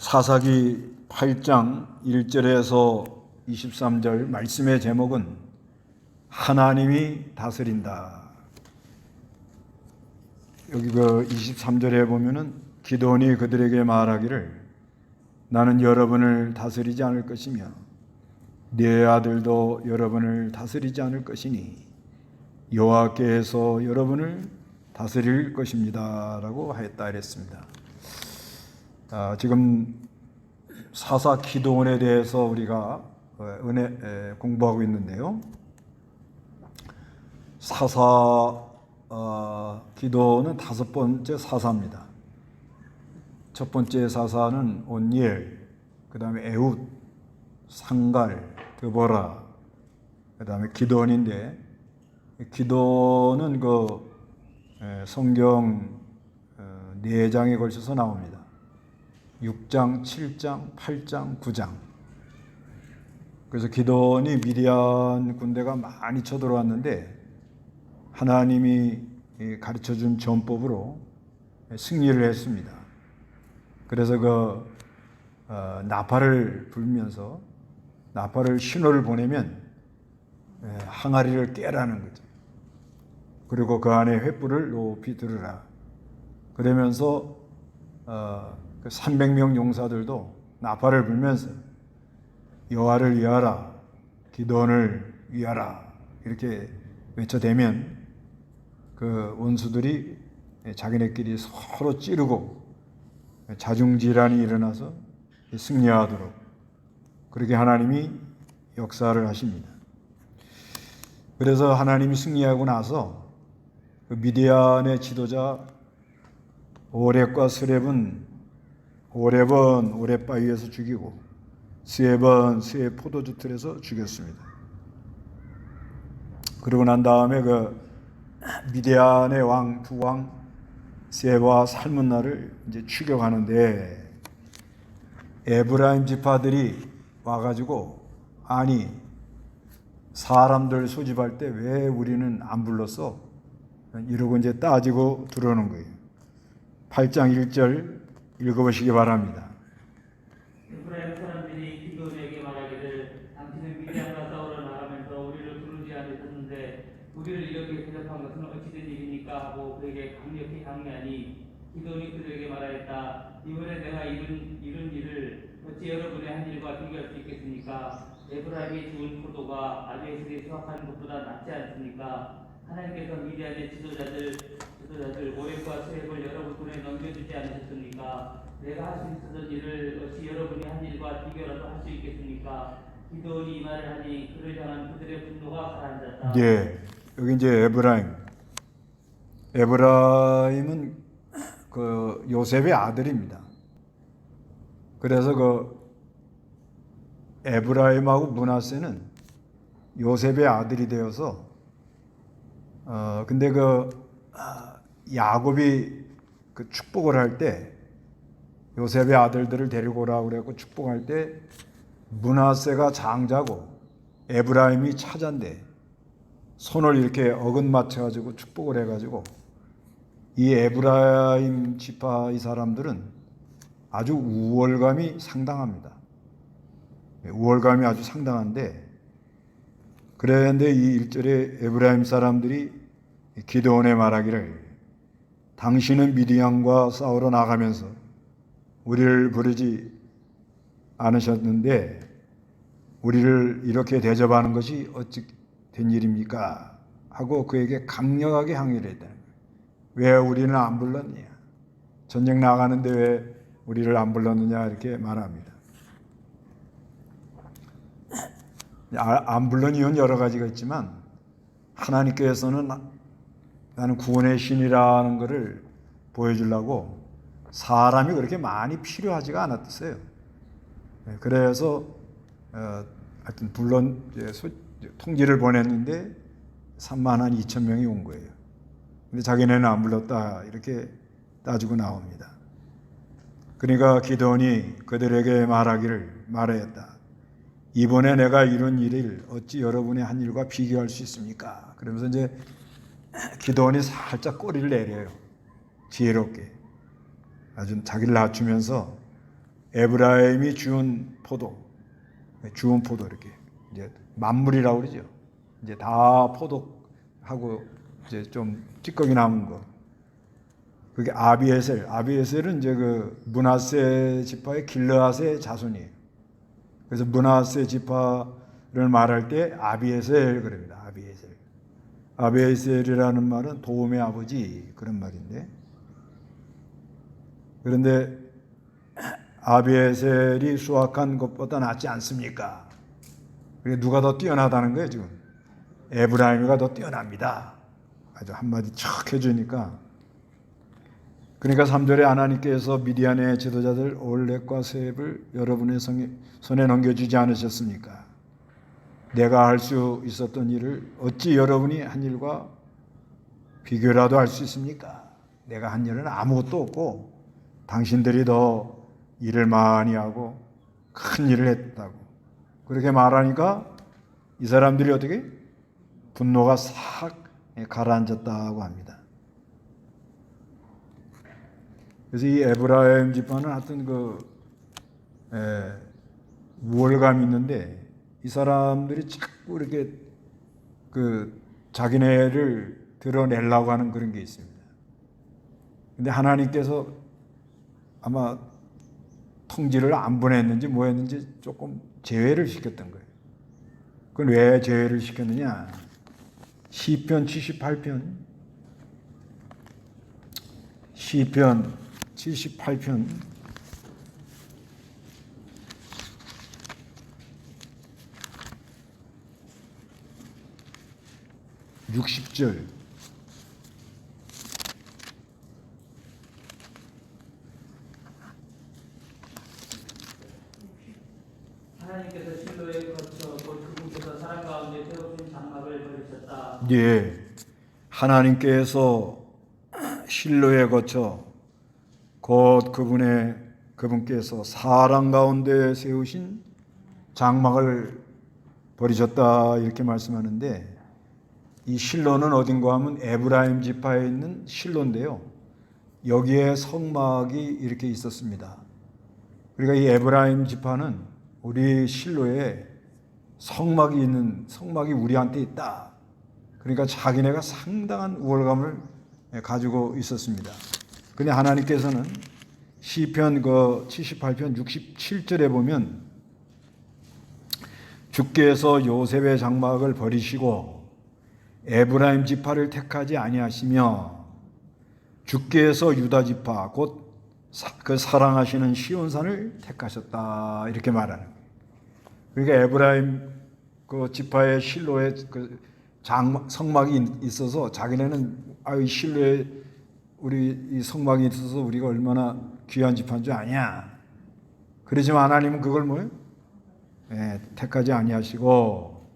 사사기 8장 1절에서 23절 말씀의 제목은 하나님이 다스린다. 여기 그 23절에 보면은 기드온이 그들에게 말하기를 나는 여러분을 다스리지 않을 것이며 네 아들도 여러분을 다스리지 않을 것이니 여호와께서 여러분을 다스릴 것입니다 라고 하였다 이랬습니다. 지금 사사 기드온에 대해서 우리가 공부하고 있는데요. 사사 기드온은 다섯 번째 사사입니다. 첫 번째 사사는 온니엘, 그 다음에 에훗, 상갈, 드보라, 그 다음에 기드온인데, 기드온은 그 성경 4장에 걸쳐서 나옵니다. 6장, 7장, 8장, 9장. 그래서 기드온이 미디안 군대가 많이 쳐들어왔는데 하나님이 가르쳐준 전법으로 승리를 했습니다. 그래서 그 나팔을 불면서 나팔을 신호를 보내면 항아리를 깨라는 거죠. 그리고 그 안에 횃불을 높이 들으라. 그러면서 300명 용사들도 나팔을 불면서 여호와를 위하라, 기드온을 위하라 이렇게 외쳐대면 그 원수들이 자기네끼리 서로 찌르고 자중질환이 일어나서 승리하도록 그렇게 하나님이 역사를 하십니다. 그래서 하나님이 승리하고 나서 그 미디안의 지도자 오렙과 스렙은 오렙은 오렙바위에서 죽이고 스웹은 스웹 포도주 틀에서 죽였습니다. 그러고 난 다음에 그 미디안의 왕 두 왕 스웹과 살문나를 이제 추격하는데 에브라임 지파들이 와가지고 아니 사람들 소집할 때 왜 우리는 안 불렀어? 이러고 이제 따지고 들어오는 거예요. 8장 1절 읽어보시기 바랍니다. 에브라임 사람들이 기드온에게 말하기를 당신은 미디안과 싸우러 나가면서 우리를 부르지 않으셨는데 우리를 이렇게 대접한 것은 어찌된 일입니까? 하고 그에게 강력히 항의하니 기드온이 그들에게 말하였다. 이번에 내가 이룬 일을 어찌 여러분의 한 일과 비교할 수 있겠습니까? 에브라임이 죽은 포도가 아비에셀이 수확하는 것보다 낫지 않습니까? 하나님께서 미디안의 지도자들 오렙과 스웹을 여러분 손에 넘겨주지 않으셨습니까? 내가 할 수 있었던 일을 어찌 여러분이 한 일과 비교라도 할 수 있겠습니까? 기드온이 이 말을 하니 그를 향한 그들의 분노가 가라앉았다. 예, 여기 이제 에브라임은 그 요셉의 아들입니다. 그래서 그 에브라임하고 므낫세는 요셉의 아들이 되어서 근데 야곱이 그 축복을 할 때 요셉의 아들들을 데리고 오라고 그래갖고 축복할 때 므낫세가 장자고 에브라임이 차자인데 손을 이렇게 어긋 맞춰가지고 축복을 해가지고 이 에브라임 지파 이 사람들은 아주 우월감이 상당합니다. 우월감이 아주 상당한데 그런데 이 1절에 에브라임 사람들이 기드온에 말하기를 당신은 미디안과 싸우러 나가면서 우리를 부르지 않으셨는데 우리를 이렇게 대접하는 것이 어찌 된 일입니까? 하고 그에게 강력하게 항의를 했다는 거예요. 왜 우리는 안 불렀냐? 전쟁 나가는데 왜 우리를 안 불렀느냐 이렇게 말합니다. 안 불른 이유는 여러 가지가 있지만 하나님께서는 나는 구원의 신이라는 것을 보여주려고 사람이 그렇게 많이 필요하지가 않았어요. 그래서 하여튼 통지를 보냈는데 3만 2천 명이 온 거예요. 근데 자기네는 안 불렀다 이렇게 따지고 나옵니다. 그러니까 기드온이 그들에게 말하였다. 이번에 내가 이룬 일을 어찌 여러분의 한 일과 비교할 수 있습니까? 그러면서 이제 기드온이 살짝 꼬리를 내려요. 지혜롭게. 아주 자기를 낮추면서 에브라임이 주운 포도 이렇게 이제 만물이라고 그러죠. 이제 다 포도하고 이제 좀 찌꺼기 남은 거. 그게 아비에셀은 이제 그 므낫세 지파의 길르앗의 자손이에요. 그래서 므낫세 지파를 말할 때 아비에셀 그럽니다. 아비에셀이라는 말은 도움의 아버지 그런 말인데, 그런데 아비에셀이 수확한 것보다 낫지 않습니까? 그게 누가 더 뛰어나다는 거예요 지금. 에브라임이가 더 뛰어납니다. 아주 한마디 척 해주니까. 그러니까 3절에 하나님께서 미디안의 지도자들 올렉과 세입을 여러분의 손에 넘겨주지 않으셨습니까? 내가 할 수 있었던 일을 어찌 여러분이 한 일과 비교라도 할 수 있습니까? 내가 한 일은 아무것도 없고 당신들이 더 일을 많이 하고 큰 일을 했다고 그렇게 말하니까 이 사람들이 어떻게 분노가 싹 가라앉았다고 합니다. 그래서 이 에브라임 지파는 하여튼 우월감이 있는데 이 사람들이 자꾸 이렇게 자기네를 드러내려고 하는 그런 게 있습니다. 근데 하나님께서 아마 통지를 안 보냈는지 뭐 했는지 조금 제외를 시켰던 거예요. 그건 왜 제외를 시켰느냐? 시편 78편 60절 하나님께서 실로에 거쳐 곧 그분께서 사람 가운데 세우신 장막을 버리셨다. 예, 하나님께서 실로에 거쳐 곧 그분께서 사람 가운데 세우신 장막을 버리셨다 이렇게 말씀하는데, 이 실로는 어딘가 하면 에브라임 지파에 있는 실로인데요. 여기에 성막이 이렇게 있었습니다. 그러니까 이 에브라임 지파는 우리 실로에 성막이 우리한테 있다. 그러니까 자기네가 상당한 우월감을 가지고 있었습니다. 근데 하나님께서는 시편 78편 67절에 보면 주께서 요셉의 장막을 버리시고 에브라임 지파를 택하지 아니하시며 주께서 유다 지파 곧 그 사랑하시는 시온산을 택하셨다 이렇게 말하는 거예요. 그러니까 에브라임 그 지파의 실로에 성막이 있어서 자기네는 이 실로에 우리 이 성막이 있어서 우리가 얼마나 귀한 지파인 줄 아냐. 그러지만 하나님은 그걸 뭐예요? 택하지 아니하시고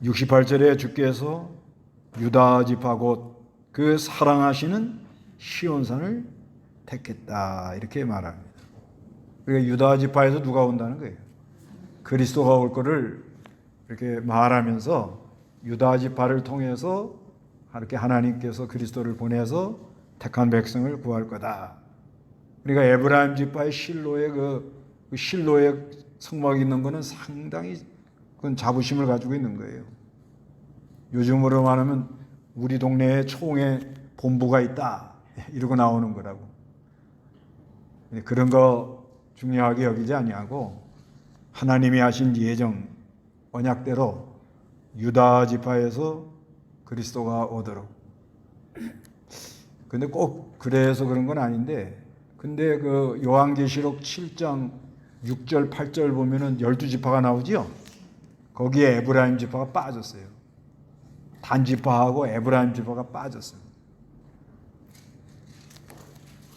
68절에 주께서 유다 지파 곧 그 사랑하시는 시온산을 택했다 이렇게 말합니다. 그러니까 유다 지파에서 누가 온다는 거예요? 그리스도가 올 거를 이렇게 말하면서 유다 지파를 통해서 이렇게 하나님께서 그리스도를 보내서 택한 백성을 구할 거다. 그러니까 에브라임 지파의 실로에 성막이 있는 것은 상당히 그건 자부심을 가지고 있는 거예요. 요즘으로 말하면 우리 동네에 총회 본부가 있다 이러고 나오는 거라고. 그런 거 중요하게 여기지 아니하고 하나님이 하신 예정 언약대로 유다 지파에서 그리스도가 오도록. 근데 꼭 그래서 그런 건 아닌데, 근데 그 요한계시록 7장 6절 8절 보면은 12지파가 나오지요. 거기에 에브라임 지파가 빠졌어요. 단지파하고 에브라임 지파가 빠졌어요.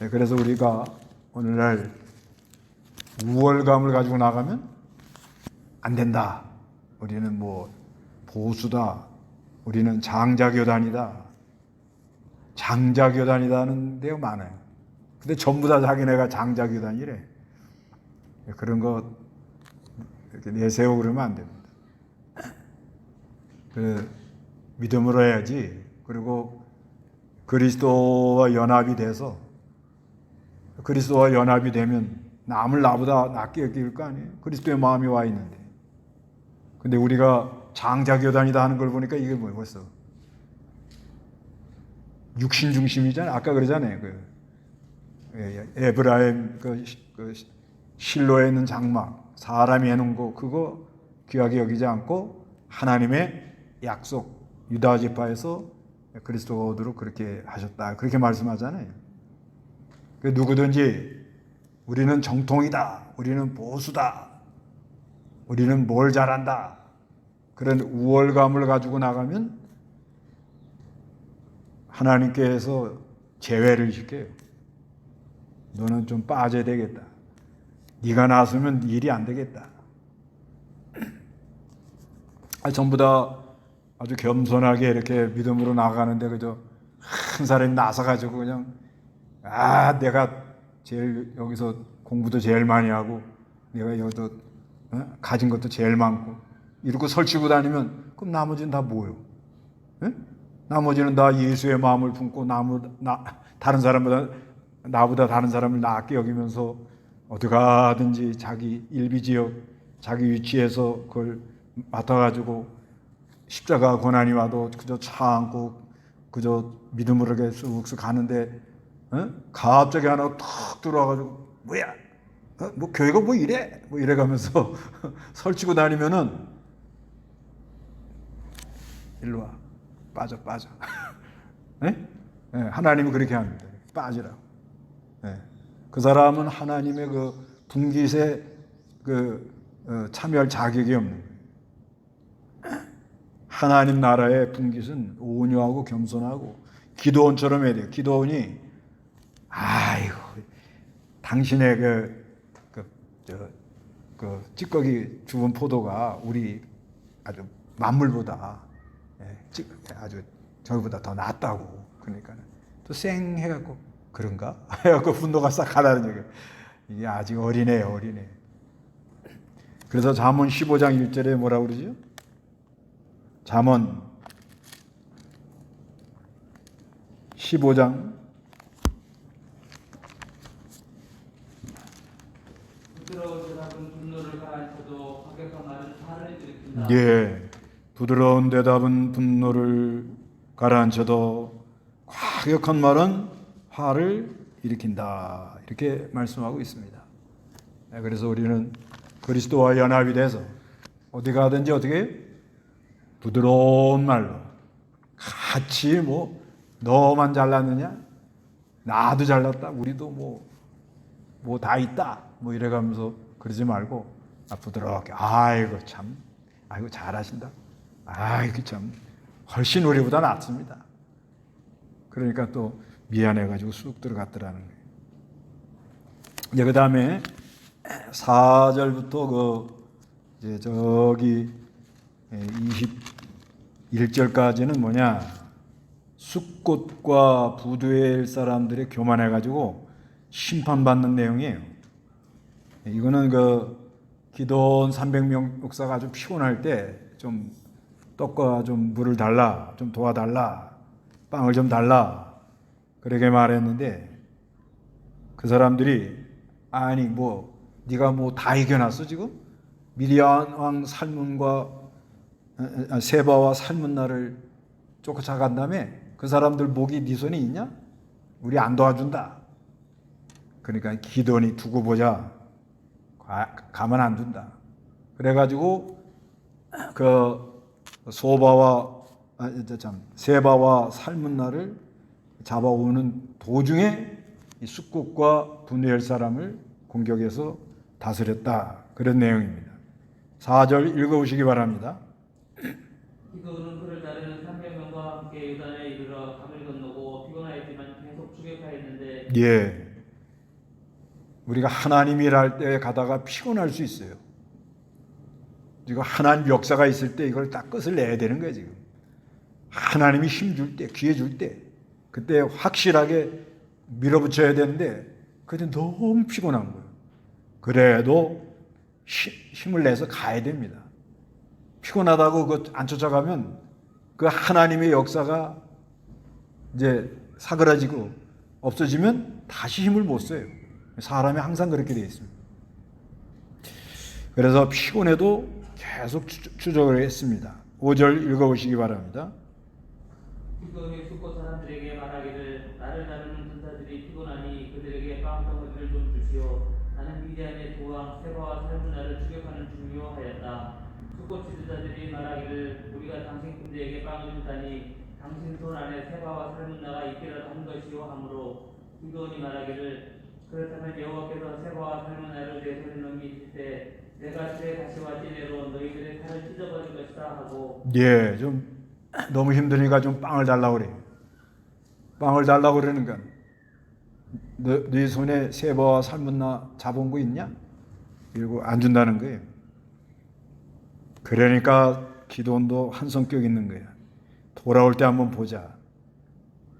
네, 그래서 우리가 오늘날 우월감을 가지고 나가면 안 된다. 우리는 뭐 보수다. 우리는 장자교단이다. 장자교단이라는 데가 많아요. 근데 전부 다 자기네가 장자교단이래. 그런 거 이렇게 내세우고 그러면 안 됩니다. 믿음으로 해야지. 그리고 그리스도와 연합이 돼서 그리스도와 연합이 되면 남을 나보다 낫게 여길 거 아니에요. 그리스도의 마음이 와 있는데. 근데 우리가 장자교단이다 하는 걸 보니까 이게 뭐예요 벌써. 육신 중심이잖아요. 아까 그러잖아요. 에브라임 그 실로에 있는 장막 사람이 해놓은 거 그거 귀하게 여기지 않고 하나님의 약속 유다 지파에서 그리스도가 오도록 그렇게 하셨다. 그렇게 말씀하잖아요. 누구든지 우리는 정통이다. 우리는 보수다. 우리는 뭘 잘한다. 그런 우월감을 가지고 나가면 하나님께서 제외를 시켜요. 너는 좀 빠져야 되겠다. 네가 나서면 일이 안 되겠다. 전부 다 아주 겸손하게 이렇게 믿음으로 나가는데 그저 한 사람이 나서가지고 그냥 내가 제일 여기서 공부도 제일 많이 하고 내가 여기서 가진 것도 제일 많고 이러고 설치고 다니면 그럼 나머지는 다 뭐예요? 나머지는 다 예수의 마음을 품고 다른 사람보다 나보다 다른 사람을 낫게 여기면서 어디 가든지 자기 일비지역 자기 위치에서 그걸 맡아가지고 십자가 고난이 와도 그저 참고 그저 믿음으로 이렇게 쑥쑥 가는데 갑자기 하나 탁 들어와가지고 뭐야? 뭐 교회가 뭐 이래? 뭐 이래가면서 설치고 다니면은 일로 와 빠져. 하나님은 그렇게 합니다. 빠지라고. 그 사람은 하나님의 그 분깃에 참여할 자격이 없는 거예요. 하나님 나라의 분깃은 온유하고 겸손하고 기도원처럼 해야 돼요. 기도원이 아이고 당신의 그 찌꺼기 주운 포도가 우리 아주 만물보다 아주 저기보다 더 낫다고. 그러니까 또 쌩 해갖고 그런가? 해갖고 분노가 싹 가라는 얘기예요. 이게 아직 어리네요. 그래서 잠언 15장 1절에 뭐라고 그러죠? 잠언 15장 부드러운 대답은 분노를 가라앉혀도 과격한 말은 화를 일으킨다. 예, 부드러운 대답은 분노를 가라앉혀도 과격한 말은 화를 일으킨다. 이렇게 말씀하고 있습니다. 그래서 우리는 그리스도와 연합이 돼서 어디 가든지 어떻게 부드러운 말로 같이 뭐 너만 잘났느냐? 나도 잘났다. 우리도 뭐 다 있다. 뭐 이래가면서 그러지 말고 부드럽게 아이고 잘하신다. 아이고 참 훨씬 우리보다 낫습니다. 그러니까 또 미안해가지고 쑥 들어갔더라는 거예요. 이제 그 다음에 4절부터 이제 저기 21절까지는 뭐냐? 숫꽃과 부두엘 사람들이 교만해가지고 심판받는 내용이에요. 이거는 기도원 300명 목사가 아주 피곤할 때 좀 떡과 좀 물을 달라, 좀 도와달라, 빵을 좀 달라 그렇게 말했는데 그 사람들이 아니 네가 다 이겨놨어 지금? 미디안 왕 살문과 세바와 살문나를 쫓아간 다음에 그 사람들 목이 네 손에 있냐? 우리 안 도와준다. 그러니까 기도원이 두고 보자. 가만 안 둔다. 그래가지고 세바와 살문나를 잡아오는 도중에 이 숫꽃과 분노할 사람을 공격해서 다스렸다. 그런 내용입니다. 4절 읽어보시기 바랍니다. 기도는 그를 따르는 300명과 함께 요단에 이르러 강을 건너고 피곤하였지만 계속 추격하였는데 예, 우리가 하나님 일할 때 가다가 피곤할 수 있어요. 이거 하나님 역사가 있을 때 이걸 딱 끝을 내야 되는 거예요. 지금 하나님이 힘 줄 때, 기회 줄 때 그때 확실하게 밀어붙여야 되는데 그때 너무 피곤한 거예요. 그래도 힘을 내서 가야 됩니다. 피곤하다고 그거 안 쫓아가면 그 하나님의 역사가 이제 사그라지고 없어지면 다시 힘을 못 써요. 사람이 항상 그렇게 되어 있습니다. 그래서 피곤해도 계속 추적을 했습니다. 5절 읽어보시기 바랍니다. 기도원이 숙고 사람들에게 말하기를 나를 다루는 전사들이 피곤하니 그들에게 빵 덩어리를 좀 주시오. 나는 미디안의 두 왕 세바와 살문나를 추격하는 중이요 하였다. 숙고 지도자들이 말하기를 우리가 당신 군대에게 빵을 주다니 당신 손 안에 세바와 살문나가 있기라도 한 것이요 하므로 기도원이 말하기를 그렇다면 여호와께서 세바와 살문나를 내 손에 넘기실 때 내가 새 가시와 찌레로 너희들의 살을 찢어버릴 것이다 하고 예, 좀 너무 힘드니까 좀 빵을 달라고 그래요. 빵을 달라고 그러니까 네 손에 세바와 살문나 잡은 거 있냐? 이러고 안 준다는 거예요. 그러니까 기도원도 한 성격 있는 거야. 돌아올 때 한번 보자.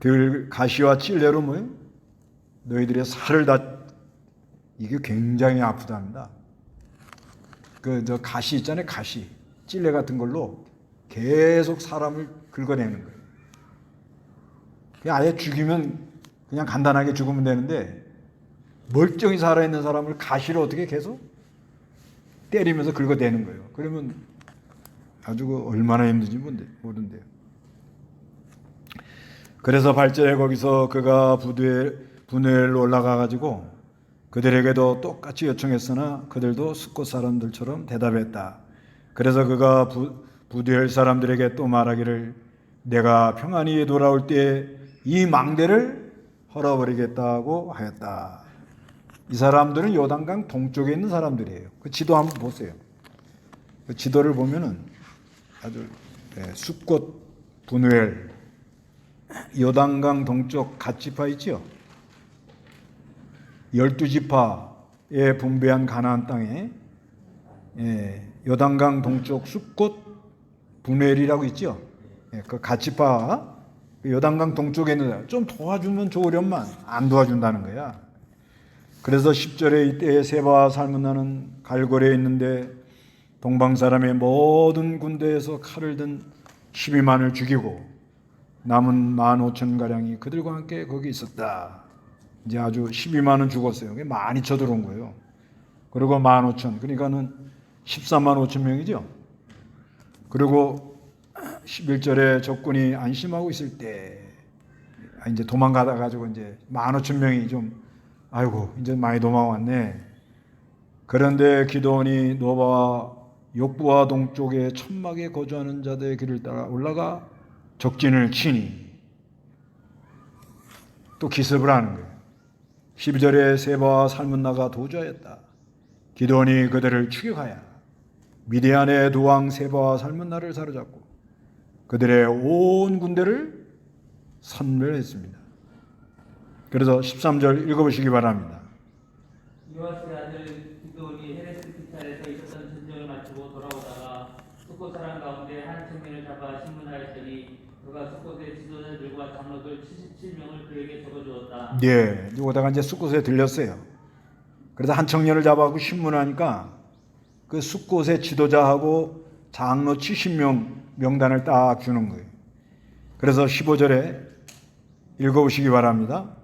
들 가시와 찔레로 뭐요? 너희들의 살을 다 이게 굉장히 아프답니다. 저 가시 있잖아요, 가시 찔레 같은 걸로 계속 사람을 긁어내는 거예요. 그냥 아예 죽이면 그냥 간단하게 죽으면 되는데 멀쩡히 살아있는 사람을 가시로 어떻게 계속 때리면서 긁어대는 거예요. 그러면 아주 얼마나 힘든지 모른대요. 그래서 발전에 거기서 그가 분회로 올라가 가지고 그들에게도 똑같이 요청했으나 그들도 숫곳 사람들처럼 대답했다. 그래서 그가 부두엘 사람들에게 또 말하기를 내가 평안히 돌아올 때 이 망대를 헐어버리겠다고 하였다. 이 사람들은 요단강 동쪽에 있는 사람들이에요. 그 지도 한번 보세요. 그 지도를 보면은 아주 숫곳 분우엘 요단강 동쪽 갓지파 있죠. 12지파에 분배한 가나안 땅에 요단강 동쪽 숫곳 분우엘이라고 있죠. 그 갓지파 요단강 동쪽에 있는 좀 도와주면 좋으련만 안 도와준다는 거야. 그래서 10절에 이때 세바와 살문나는 갈고리에 있는데 동방 사람의 모든 군대에서 칼을 든 12만을 죽이고 남은 15,000가량이 그들과 함께 거기 있었다. 이제 아주 12만은 죽었어요. 많이 쳐들어온 거예요. 그리고 15,000 그러니까는 13만 5천 명이죠. 그리고 11절에 적군이 안심하고 있을 때 이제 도망가다 가지고 이제 15,000명이 좀 아이고 이제 많이 도망왔네. 그런데 기드온이 노바와 욕부와 동쪽의 천막에 거주하는 자들의 길을 따라 올라가 적진을 치니 또 기습을 하는 거예요. 12절에 세바와 살문나가 도주하였다. 기드온이 그들을 추격하여 미디안의 두 왕 세바와 살문나를 사로잡고 그들의 온 군대를 섬멸했습니다. 그래서 13절 읽어보시기 바랍니다. 요아스의 아들 기드온이 헤레스 기탈에서 있었던 전쟁을 마치고 돌아오다가 숫곳 사람 가운데 한 청년을 잡아 신문하였더니 그가 숫곳의 지도자들과 장로들 77명을 그에게 적어주었다. 예, 오다가 이제 숫곳에 들렸어요. 그래서 한 청년을 잡아갖고 신문하니까 그 숫곳의 지도자하고 장로 70명 명단을 딱 주는 거예요. 그래서 15절에 읽어보시기 바랍니다.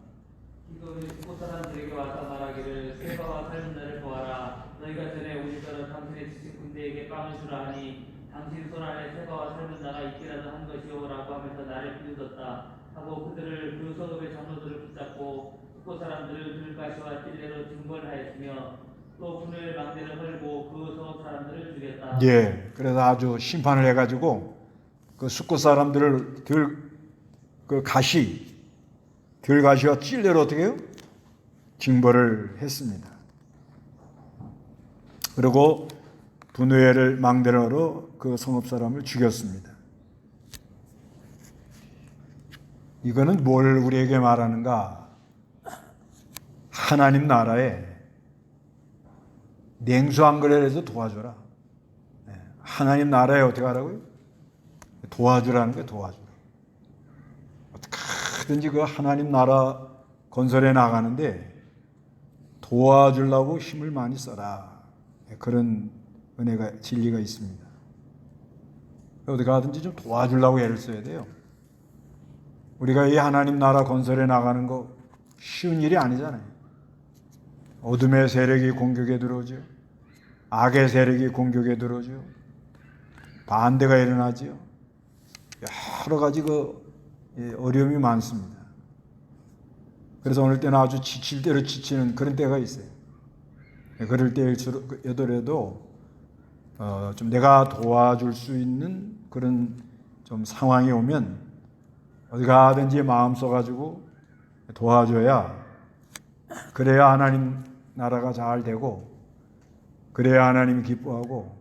기드온이 숫곳 사람들에게 와서 말하기를 세바와 살문나를 보아라. 너희가 전에 오실더러 당신의 지식 군대에게 빵을 주라 하니 당신 손 안에 세바와 살문나가 있기라도 한 것이오라고 하면서 나를 비웃었다 하고 그들을 그 성읍의 장로들을 붙잡고 숫곳 사람들을 들가시와 찔레로 징벌하였으며 또 분을 망대를 헐고 그 성읍 사람들을 죽였다. 예, 그래서 아주 심판을 해가지고 그 숫곳 사람들을 들가시와 찔레로 어떻게 해요? 징벌을 했습니다. 그리고 분우엘을 망대로 그 성읍 사람을 죽였습니다. 이거는 뭘 우리에게 말하는가? 하나님 나라에 냉수 한 그릇에서 도와줘라. 하나님 나라에 어떻게 하라고요? 도와주라는 게 도와주라. 어떻게든지 그 하나님 나라 건설해 나가는데 도와주려고 힘을 많이 써라. 그런 은혜가 진리가 있습니다. 어떻게 하든지 좀 도와주려고 애를 써야 돼요. 우리가 이 하나님 나라 건설해 나가는 거 쉬운 일이 아니잖아요. 어둠의 세력이 공격에 들어오죠. 악의 세력이 공격에 들어오죠. 반대가 일어나죠. 여러 가지 어려움이 많습니다. 그래서 어느 때는 아주 지칠 대로 지치는 그런 때가 있어요. 그럴 때일수록에도 좀 내가 도와줄 수 있는 그런 좀 상황이 오면 어디 가든지 마음 써가지고 도와줘야, 그래야 하나님 나라가 잘 되고, 그래야 하나님이 기뻐하고,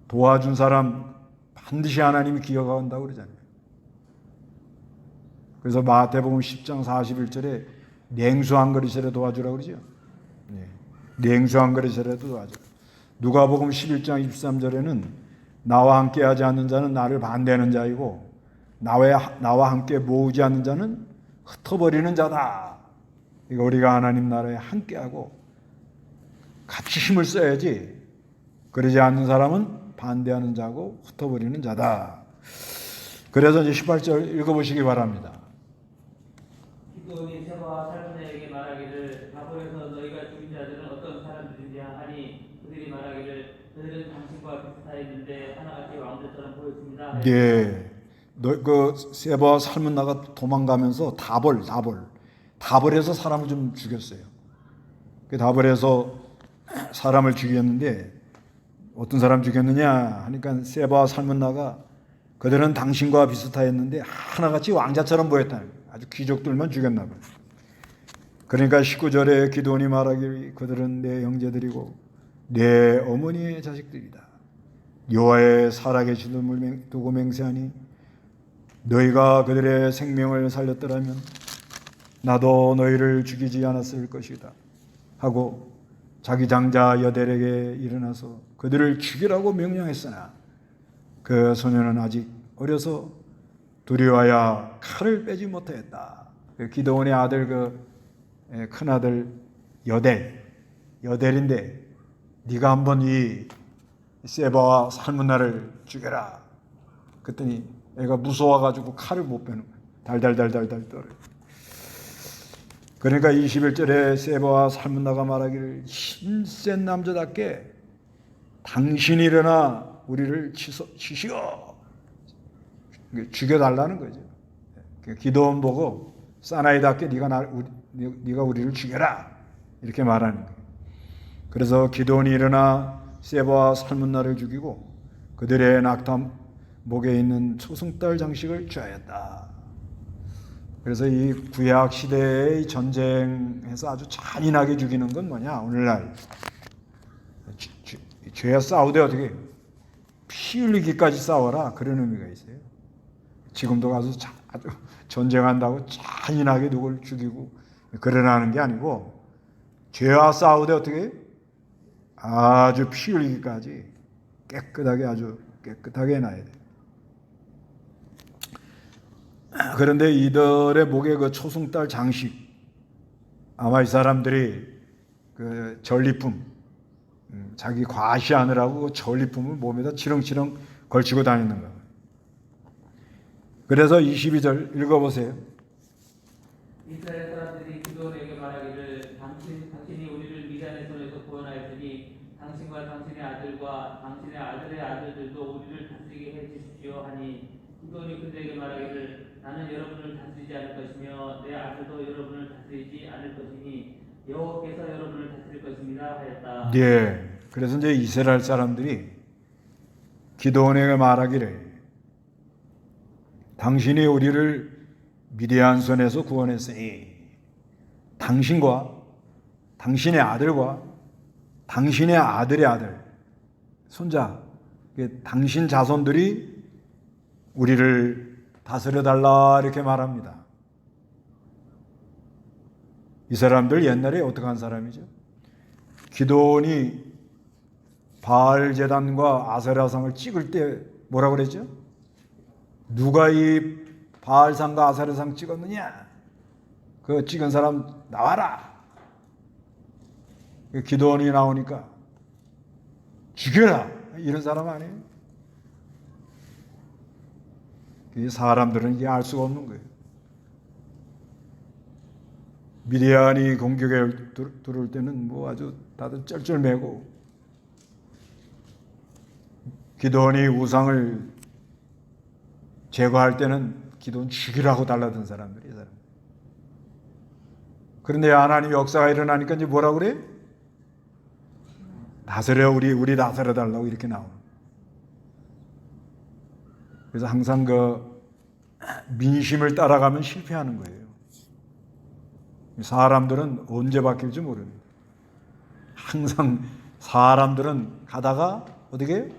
도와준 사람 반드시 하나님이 기억한다고 그러잖아요. 그래서 마태복음 10장 41절에 냉수 한 그릇이라도 도와주라고 그러죠. 냉수 한 그릇이라도 도와주라. 누가복음 11장 23절에는 나와 함께 하지 않는 자는 나를 반대하는 자이고 나와 함께 모으지 않는 자는 흩어버리는 자다. 이거 우리가 하나님 나라에 함께하고 같이 힘을 써야지, 그러지 않는 사람은 반대하는 자고 흩어버리는 자다. 그래서 이제 18절 읽어보시기 바랍니다. 기도원이 세바와 살문에게 말하기를 다볼에서 너희가 죽인 자들은 어떤 사람들인지 하니 그들이 말하기를 그들은 당신과 비슷하였는데 하나같이 왕들처럼 보였습니다. 네, 그 세바와 살문나가 도망가면서 다볼에서 사람을 좀 죽였어요. 그 다볼에서 사람을 죽였는데 어떤 사람 죽였느냐 하니까 세바와 살문나가 그들은 당신과 비슷하였는데 하나같이 왕자처럼 보였다는 거예요. 아주 귀족들만 죽였나 봐요. 그러니까 19절에 기도원이 말하기를 그들은 내 형제들이고 내 어머니의 자식들이다. 여호와의 살아계심을 두고 맹세하니 너희가 그들의 생명을 살렸더라면 나도 너희를 죽이지 않았을 것이다 하고 자기 장자 여델에게 일어나서 그들을 죽이라고 명령했으나 그 소년은 아직 어려서 두려워하여 칼을 빼지 못하였다. 기드온의 아들 큰 아들 여델인데 네가 한번 이 세바와 살문나를 죽여라. 그랬더니 애가 무서워가지고 칼을 못 빼는 거야. 달달달달달 떨어요. 그러니까 21절에 세바와 살문나가 말하기를 힘센 남자답게 당신이 일어나 우리를 치시오. 죽여달라는 거죠. 기도원 보고 사나이답게 네가 우리를 죽여라 이렇게 말하는 거예요. 그래서 기도원이 일어나 세바와 살문나를 죽이고 그들의 낙타 목에 있는 초승달 장식을 취하였다. 그래서 이 구약 시대의 전쟁에서 아주 잔인하게 죽이는 건 뭐냐? 오늘날 죄와 싸우되 어떻게 피 흘리기까지 싸워라, 그런 의미가 있어요. 지금도 가서 아주 전쟁한다고 잔인하게 누굴 죽이고 그러라는 게 아니고 죄와 싸우되 어떻게 아주 피 흘리기까지 아주 깨끗하게 해놔야 돼요. 그런데 이들의 목에 그 초승달 장식, 아마 이 사람들이 그 전리품, 자기 과시하느라고 그 전리품을 몸에다 치렁치렁 걸치고 다니는 거예요. 그래서 22절 읽어보세요. 이스라엘 사람들이 기도원에게 말하기를 당신이 우리를 미디안의 손에서 구원하였으니 당신과 당신의 아들과 당신의 아들의 아들들도 우리를 다스리게 해 주십시오 하니 기도원이 그들에게 말하기를 나는 여러분을 다스리지 않을 것이며 내 아들도 여러분을 다스리지 않을 것이니 여호와께서 여러분을 다스릴 것입니다 하였다. 네, 그래서 이제 이스라엘 사람들이 기도원에게 말하기를 당신이 우리를 미디안 손에서 구원했으니 당신과 당신의 아들과 당신의 아들의 아들, 손자, 당신 자손들이 우리를 다스려달라 이렇게 말합니다. 이 사람들 옛날에 어떻게 한 사람이죠? 기도원이 바알 제단과 아세라상을 찍을 때 뭐라고 그랬죠? 누가 이 바알상과 아세라상 찍었느냐? 그 찍은 사람 나와라. 기도원이 나오니까 죽여라, 이런 사람 아니에요? 이 사람들은 이게 알 수가 없는 거예요. 미디안이 공격에 들어올 때는 뭐 아주 다들 쩔쩔매고, 기드온이 우상을 제거할 때는 기드온 죽이라고 달라든 사람들이. 그런데 하나님 역사가 일어나니까 이제 뭐라 그래? 다스려, 우리 다스려 달라고 이렇게 나오는. 그래서 항상 그 민심을 따라가면 실패하는 거예요. 사람들은 언제 바뀔지 모릅니다. 항상 사람들은 가다가 어떻게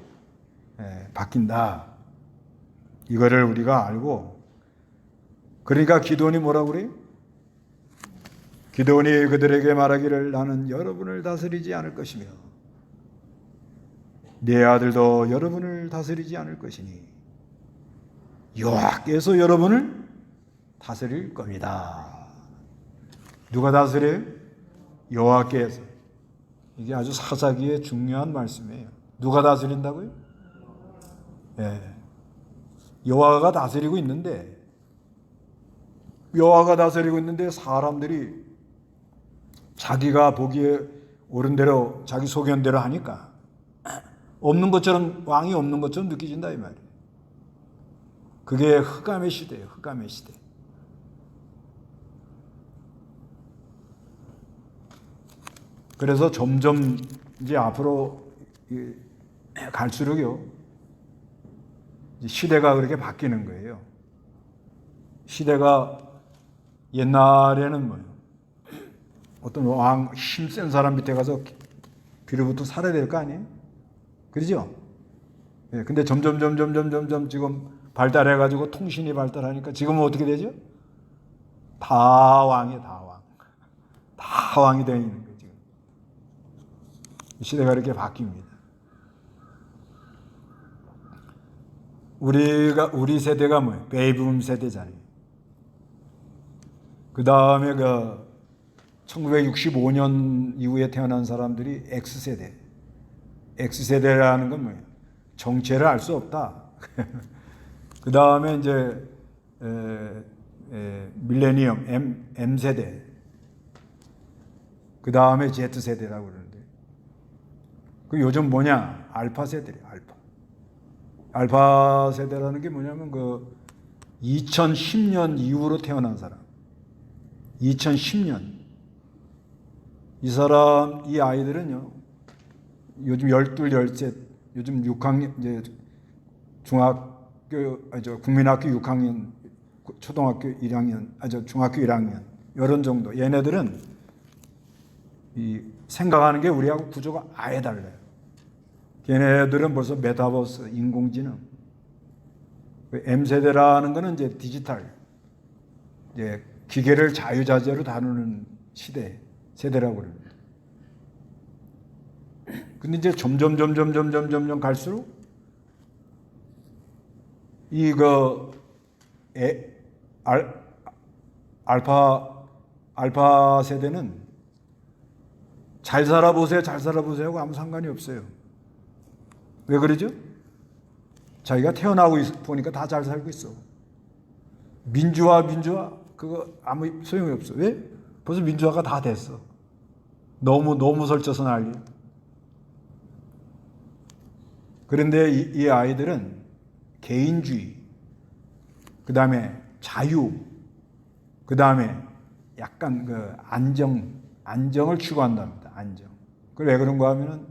바뀐다. 이거를 우리가 알고, 그러니까 기드온이 뭐라고 그래요? 기드온이 그들에게 말하기를 나는 여러분을 다스리지 않을 것이며 네 아들도 여러분을 다스리지 않을 것이니 여호와께서 여러분을 다스릴 겁니다. 누가 다스려요? 여호와께서. 이게 아주 사사기에 중요한 말씀이에요. 누가 다스린다고요? 여호와가 다스리고 있는데, 사람들이 자기가 보기에 옳은 대로 자기 소견대로 하니까 없는 것처럼, 왕이 없는 것처럼 느껴진다 이 말이에요. 그게 흑암의 시대예요. 흑암의 시대. 그래서 점점 이제 앞으로 갈수록요, 시대가 그렇게 바뀌는 거예요. 시대가 옛날에는 뭐예요? 어떤 왕 힘센 사람 밑에 가서 비로부터 살아야 될 거 아니에요? 그러죠? 근데 점점 지금 발달해가지고 통신이 발달하니까 지금은 어떻게 되죠? 다 왕이에요, 다 왕. 다 왕이 되어 있는 거예요, 지금. 시대가 이렇게 바뀝니다. 우리 세대가 뭐예요? 베이비붐 세대잖아요. 그 다음에 1965년 이후에 태어난 사람들이 X세대. X세대라는 건 뭐예요? 정체를 알 수 없다. 그 다음에 이제 밀레니엄 M세대. 그 다음에 Z세대라고 그러는데, 그 요즘 뭐냐? 알파 세대래요. 알파 세대라는 게 뭐냐면 2010년 이후로 태어난 사람. 2010년. 이 아이들은요, 요즘 12, 13, 요즘 6학년, 이제 국민학교 6학년, 초등학교 1학년, 중학교 1학년, 이런 정도. 얘네들은 생각하는 게 우리하고 구조가 아예 달라요. 걔네들은 벌써 메타버스, 인공지능. M세대라는 거는 이제 디지털, 이제 기계를 자유자재로 다루는 세대라고 그럽니다. 근데 이제 점점 갈수록 알파 세대는 잘 살아보세요 하고 아무 상관이 없어요. 왜 그러죠? 자기가 태어나고 보니까 다 잘 살고 있어. 민주화 그거 아무 소용이 없어. 왜? 벌써 민주화가 다 됐어. 너무 설쳐서 난리. 그런데 이 아이들은 개인주의, 그 다음에 자유, 그 다음에 약간 안정을 추구한답니다. 안정. 그 왜 그런가 하면은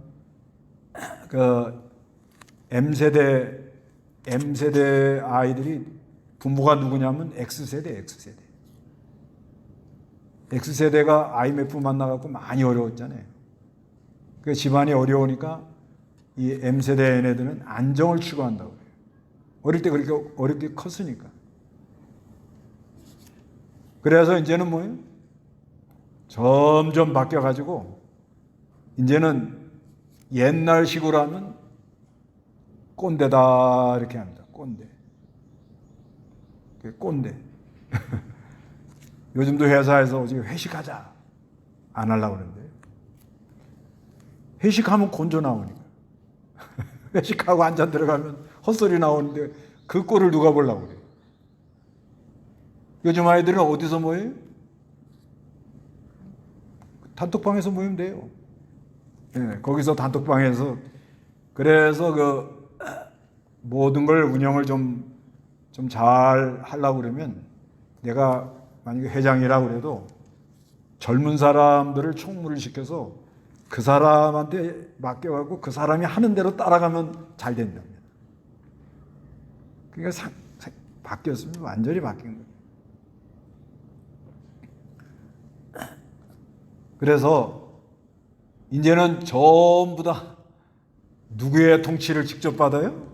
M세대 아이들이 부모가 누구냐면 X세대. X세대가 IMF 만나갖고 많이 어려웠잖아요. 그 집안이 어려우니까 이 M세대 애들은 안정을 추구한다고 해요. 어릴 때 그렇게 어렵게 컸으니까. 그래서 이제는 뭐예요? 점점 바뀌어가지고 이제는 옛날식으로 하면 꼰대다 이렇게 합니다. 꼰대. 요즘도 회사에서 회식하자 안 하려고 그러는데, 회식하면 곤조 나오니까. 회식하고 한잔 들어가면 헛소리 나오는데 그 꼴을 누가 보려고 그래요? 요즘 아이들은 어디서 뭐해요? 단톡방에서 모이면 돼요. 예, 거기서 단톡방에서 그래서 그 모든 걸 운영을 좀 잘 하려고 그러면 내가 만약에 회장이라고 그래도 젊은 사람들을 총무를 시켜서 그 사람한테 맡겨갖고 그 사람이 하는 대로 따라가면 잘 된답니다. 그러니까 바뀌었으면 완전히 바뀐 거예요. 그래서 이제는 전부 다 누구의 통치를 직접 받아요?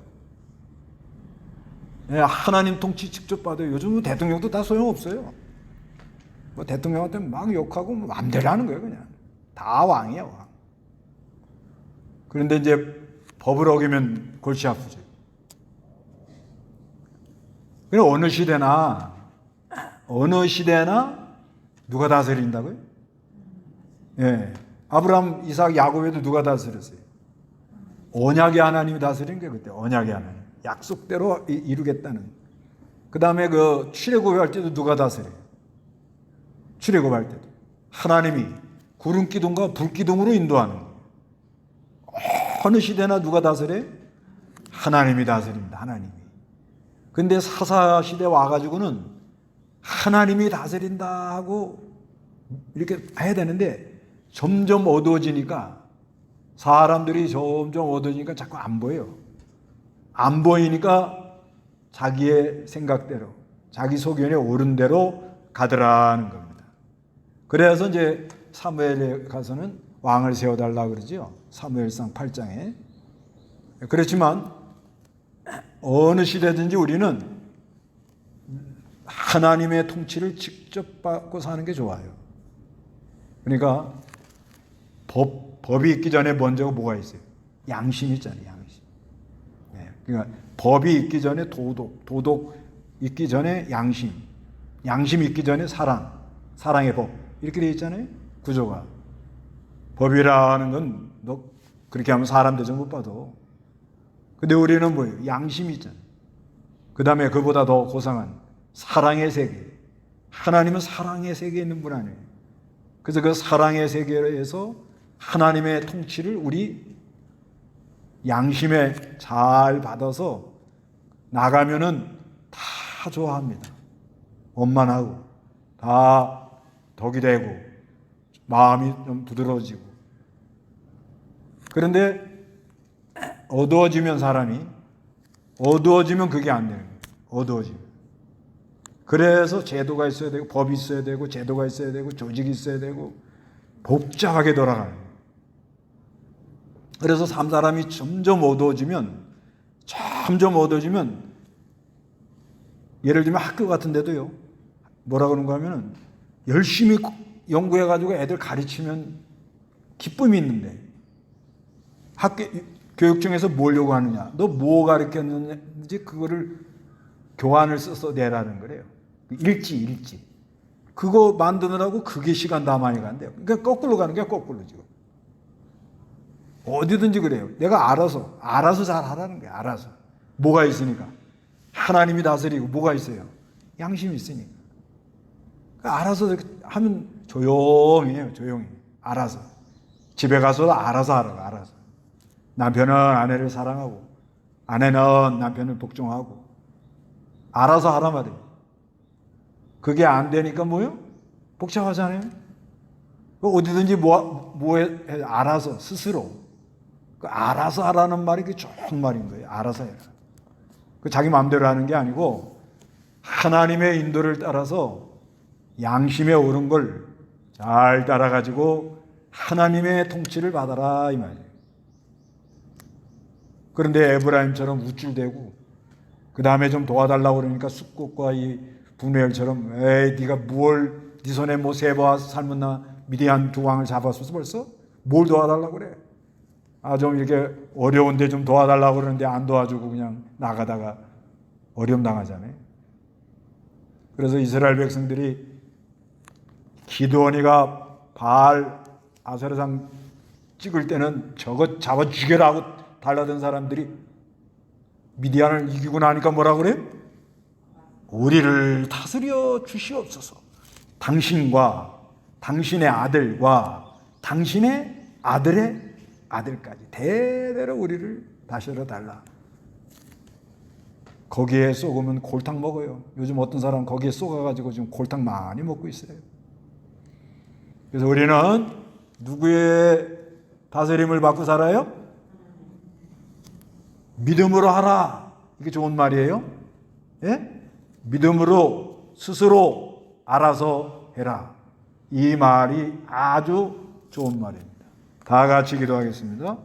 네, 하나님 통치 직접 받아요. 요즘은 대통령도 다 소용없어요. 뭐 대통령한테 막 욕하고 뭐 마음대로 하는 거예요, 그냥. 다 왕이야, 왕. 그런데 이제 법을 어기면 골치 아프죠. 그럼 어느 시대나 누가 다스린다고요? 예. 아브라함, 이삭, 야곱에도 누가 다스렸어요? 언약의 하나님이 다스린 게 그때 언약의 하나님. 약속대로 이루겠다는. 그 다음에 그 출애굽할 때도 누가 다스려요? 출애굽할 때도 하나님이 구름 기둥과 불 기둥으로 인도하는 거예요. 어느 시대나 누가 다스려요? 하나님이 다스립니다. 하나님이. 근데 사사 시대 와가지고는 하나님이 다스린다 하고 이렇게 해야 되는데 점점 어두워지니까 사람들이 점점 어두워지니까 자꾸 안 보여요. 안 보이니까 자기의 생각대로 자기 소견에 옳은 대로 가더라는 겁니다. 그래서 이제 사무엘에 가서는 왕을 세워달라 그러죠. 사무엘상 8장에. 그렇지만 어느 시대든지 우리는 하나님의 통치를 직접 받고 사는 게 좋아요. 그러니까 법이 있기 전에 먼저 뭐가 있어요? 양심이 있잖아요. 양심. 네. 그러니까 법이 있기 전에 도덕 있기 전에 양심 있기 전에 사랑의 법 이렇게 되어 있잖아요. 구조가. 법이라는 건 너 그렇게 하면 사람 대접 못 받아. 근데 우리는 뭐예요? 양심이 있잖아요. 그 다음에 그보다 더 고상한 사랑의 세계. 하나님은 사랑의 세계에 있는 분 아니에요. 그래서 그 사랑의 세계에서 하나님의 통치를 우리 양심에 잘 받아서 나가면은 다 좋아합니다. 원만하고 다 덕이 되고 마음이 좀 부드러워지고. 그런데 어두워지면 그게 안 되는 거예요. 어두워지면. 그래서 제도가 있어야 되고 법이 있어야 되고 제도가 있어야 되고 조직이 있어야 되고 복잡하게 돌아가는 거예요. 그래서 사람이 점점 어두워지면 예를 들면 학교 같은 데도요. 뭐라 그런가 하면은 열심히 연구해 가지고 애들 가르치면 기쁨이 있는데 학교 교육청에서 뭘 요구하느냐? 너 뭐 가르쳤는지 그거를 교환을 써서 내라는 거래요. 일지. 그거 만드느라고 그게 시간 다 많이 간대요. 그러니까 거꾸로 가는 게 거꾸로 지금. 어디든지 그래요. 내가 알아서 잘 하라는 거야. 알아서. 뭐가 있으니까. 하나님이 다스리고 뭐가 있어요? 양심이 있으니까. 알아서 하면 조용해요. 조용히. 알아서. 집에 가서도 알아서 하라고. 알아서. 남편은 아내를 사랑하고 아내는 남편을 복종하고 알아서 하란 말이에요. 그게 안 되니까 뭐예요? 복잡하잖아요. 어디든지 알아서 스스로 알아서 하라는 말이 그 좋은 말인 거예요. 알아서 해라. 그 자기 마음대로 하는 게 아니고 하나님의 인도를 따라서 양심에 옳은 걸 잘 따라가지고 하나님의 통치를 받아라 이 말이에요. 그런데 에브라임처럼 우쭐대고 그 다음에 좀 도와달라고 그러니까 숫꽃과 이 분회열처럼 에이 네가 네 손에 뭐 세바와 살문나 미디안 두 왕을 잡았어 벌써? 뭘 도와달라고 그래? 좀 이렇게 어려운데 좀 도와달라고 그러는데 안 도와주고 그냥 나가다가 어려움 당하잖아요. 그래서 이스라엘 백성들이 기드온이가 바알 아세라상 찍을 때는 저거 잡아 죽여라 하고 달라든 사람들이 미디안을 이기고 나니까 뭐라 그래? 우리를 다스려 주시옵소서. 당신과 당신의 아들과 당신의 아들의 아들까지 대대로 우리를 다스려 달라. 거기에 쏘으면 골탕 먹어요. 요즘 어떤 사람 거기에 쏘가지고 지금 골탕 많이 먹고 있어요. 그래서 우리는 누구의 다스림을 받고 살아요? 믿음으로 하라. 이게 좋은 말이에요. 예? 믿음으로 스스로 알아서 해라. 이 말이 아주 좋은 말입니다. 다 같이 기도하겠습니다.